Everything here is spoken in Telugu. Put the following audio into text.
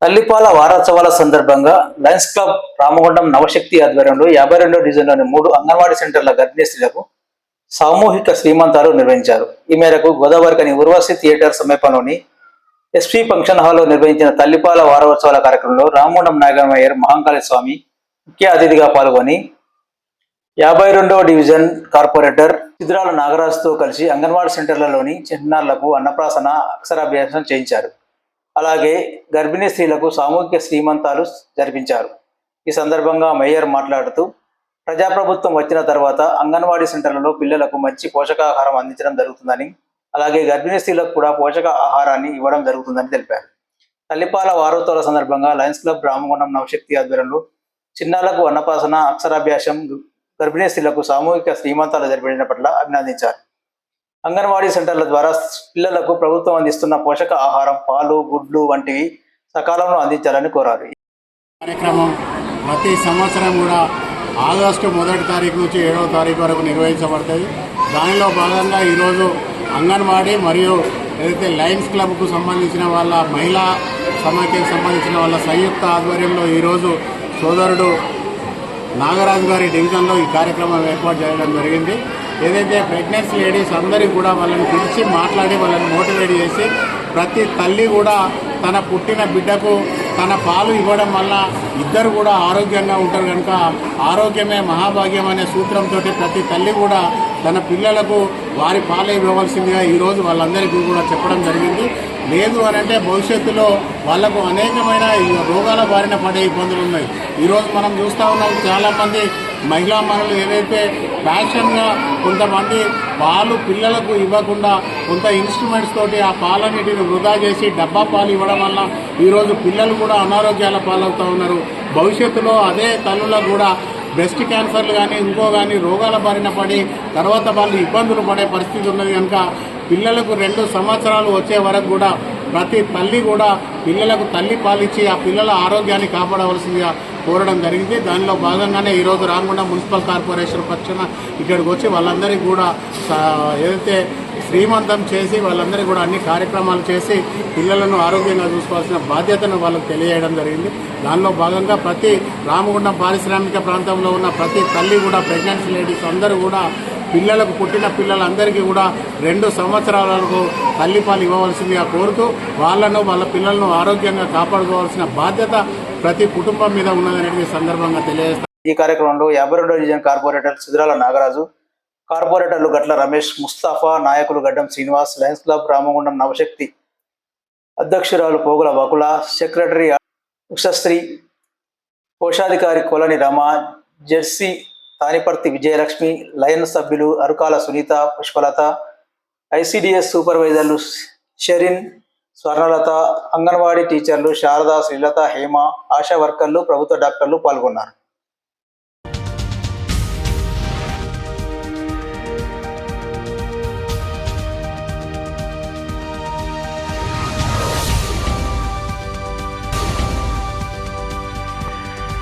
తల్లిపాల వారోత్సవాల సందర్భంగా లయన్స్ క్లబ్ రామగుండం నవశక్తి ఆధ్వర్యంలో 52వ డివిజన్లోని 3 అంగన్వాడీ సెంటర్ల గర్భిణీ స్త్రీలకు సామూహిక శ్రీమంతాలు నిర్వహించారు. ఈ మేరకు గోదావరికని ఉర్వశి థియేటర్ సమీపంలోని ఎస్పీ ఫంక్షన్ హాల్లో నిర్వహించిన తల్లిపాల వారోత్సవాల కార్యక్రమంలో రామగుండం నాయగర్ మేయర్ మహంకాళి స్వామి ముఖ్య అతిథిగా పాల్గొని 52వ డివిజన్ కార్పొరేటర్ చిద్రాల నాగరాజుతో కలిసి అంగన్వాడీ సెంటర్లలోని చిన్నారులకు అన్నప్రాసన అక్షరాభ్యాసం చేయించారు. అలాగే గర్భిణీ స్త్రీలకు సామూహిక శ్రీమంతాలు జరిపించారు. ఈ సందర్భంగా మేయర్ మాట్లాడుతూ ప్రజాప్రభుత్వం వచ్చిన తర్వాత అంగన్వాడీ సెంటర్లలో పిల్లలకు మంచి పోషకాహారం అందించడం జరుగుతుందని, అలాగే గర్భిణీ స్త్రీలకు కూడా పోషక ఆహారాన్ని ఇవ్వడం జరుగుతుందని తెలిపారు. తల్లిపాల వారోత్సవాల సందర్భంగా లయన్స్ క్లబ్ రామగుండం నవశక్తి ఆధ్వర్యంలో చిన్నారులకు అన్నప్రాసన అక్షరాభ్యాసం, గర్భిణీ స్త్రీలకు సామూహిక శ్రీమంతాలు జరిపించిన పట్ల అభినందించారు. అంగన్వాడీ సెంటర్ల ద్వారా పిల్లలకు ప్రభుత్వం అందిస్తున్న పోషక ఆహారం, పాలు, గుడ్లు వంటివి సకాలంలో అందించాలని కోరారు. కార్యక్రమం ప్రతి సంవత్సరం కూడా ఆగస్టు 1వ తారీఖు నుంచి 7వ తారీఖు వరకు నిర్వహించబడుతుంది. దానిలో భాగంగా ఈరోజు అంగన్వాడీ మరియు ఏదైతే లయన్స్ క్లబ్కు సంబంధించిన వాళ్ళ మహిళా సమాఖ్యకు సంబంధించిన వాళ్ళ సంయుక్త ఆధ్వర్యంలో ఈరోజు సోదరుడు నాగరాజు గారి డివిజన్లో ఈ కార్యక్రమం ఏర్పాటు చేయడం జరిగింది. ఏదైతే ప్రెగ్నెన్సీ లేడీస్ అందరికీ కూడా వాళ్ళని పిలిచి మాట్లాడి వాళ్ళని మోటివేట్ చేసి ప్రతి తల్లి కూడా తన పుట్టిన బిడ్డకు తన పాలు ఇవ్వడం వల్ల ఇద్దరు కూడా ఆరోగ్యంగా ఉంటారు కనుక ఆరోగ్యమే మహాభాగ్యం అనే సూత్రంతో ప్రతి తల్లి కూడా తన పిల్లలకు వారి పాలు ఇవ్వవలసిందిగా ఈరోజు వాళ్ళందరికీ కూడా చెప్పడం జరిగింది. లేదు అని అంటే భవిష్యత్తులో వాళ్లకు అనేకమైన రోగాల బారిన పడే ఇబ్బందులు ఉన్నాయి. ఈరోజు మనం చూస్తూ ఉన్నాం, చాలామంది మహిళా మనులు ఏదైతే ఫ్యాషన్గా కొంతమంది పాలు పిల్లలకు ఇవ్వకుండా కొంత ఇన్స్ట్రుమెంట్స్ తోటి ఆ పాలన్నిటిని వృధా చేసి డబ్బా పాలు ఇవ్వడం వల్ల ఈరోజు పిల్లలు కూడా అనారోగ్యాల పాలవుతూ ఉన్నారు. భవిష్యత్తులో అదే తల్లులకు కూడా బ్రెస్ట్ క్యాన్సర్లు కానీ ఇంకో కానీ రోగాల బారిన పడి తర్వాత వాళ్ళు ఇబ్బందులు పడే పరిస్థితి ఉన్నది కనుక పిల్లలకు 2 సంవత్సరాలు వచ్చే వరకు కూడా ప్రతి తల్లి కూడా పిల్లలకు తల్లి పాలిచ్చి ఆ పిల్లల ఆరోగ్యాన్ని కాపాడవలసిందిగా కోరడం జరిగింది. దానిలో భాగంగానే ఈరోజు రామగుండం మున్సిపల్ కార్పొరేషన్ పక్షాన ఇక్కడికి వచ్చి వాళ్ళందరికీ కూడా ఏదైతే శ్రీమంతం చేసి వాళ్ళందరికీ కూడా అన్ని కార్యక్రమాలు చేసి పిల్లలను ఆరోగ్యంగా చూసుకోవాల్సిన బాధ్యతను వాళ్ళకు తెలియజేయడం జరిగింది. దానిలో భాగంగా ప్రతి రామగుండం పారిశ్రామిక ప్రాంతంలో ఉన్న ప్రతి తల్లి కూడా ప్రెగ్నెన్సీ లేడీస్ అందరూ కూడా పిల్లలకు పుట్టిన పిల్లలందరికీ కూడా 2 సంవత్సరాల వరకు తల్లిపాలు ఇవ్వవలసిందిగా కోరుతూ వాళ్ళను వాళ్ళ పిల్లలను ఆరోగ్యంగా కాపాడుకోవాల్సిన బాధ్యత ప్రతి కుటుంబం మీద ఉన్నదనేది సందర్భంగా తెలియజేస్తారు. ఈ కార్యక్రమంలో 52వ డివిజన్ కార్పొరేటర్ చిద్రాల నాగరాజు, కార్పొరేటర్లు గట్ల రమేష్, ముస్తాఫా, నాయకులు గడ్డం శ్రీనివాస్, లయన్స్ క్లబ్ రామగుండం నవశక్తి అధ్యక్షురాలు పోగుల వకుల, సెక్రటరీ ఉషశ్రీ, కోశాధికారి కొలని రమ, జెర్సీ తానిపర్తి విజయలక్ష్మి, లయన్ సభ్యులు అరుకాల సునీత, పుష్పలత, ఐసిడిఎస్ సూపర్వైజర్లు షెరిన్, స్వర్ణలత, అంగన్వాడీ టీచర్లు శారద, శ్రీలత, హేమ, ఆశా వర్కర్లు, ప్రభుత్వ డాక్టర్లు పాల్గొన్నారు.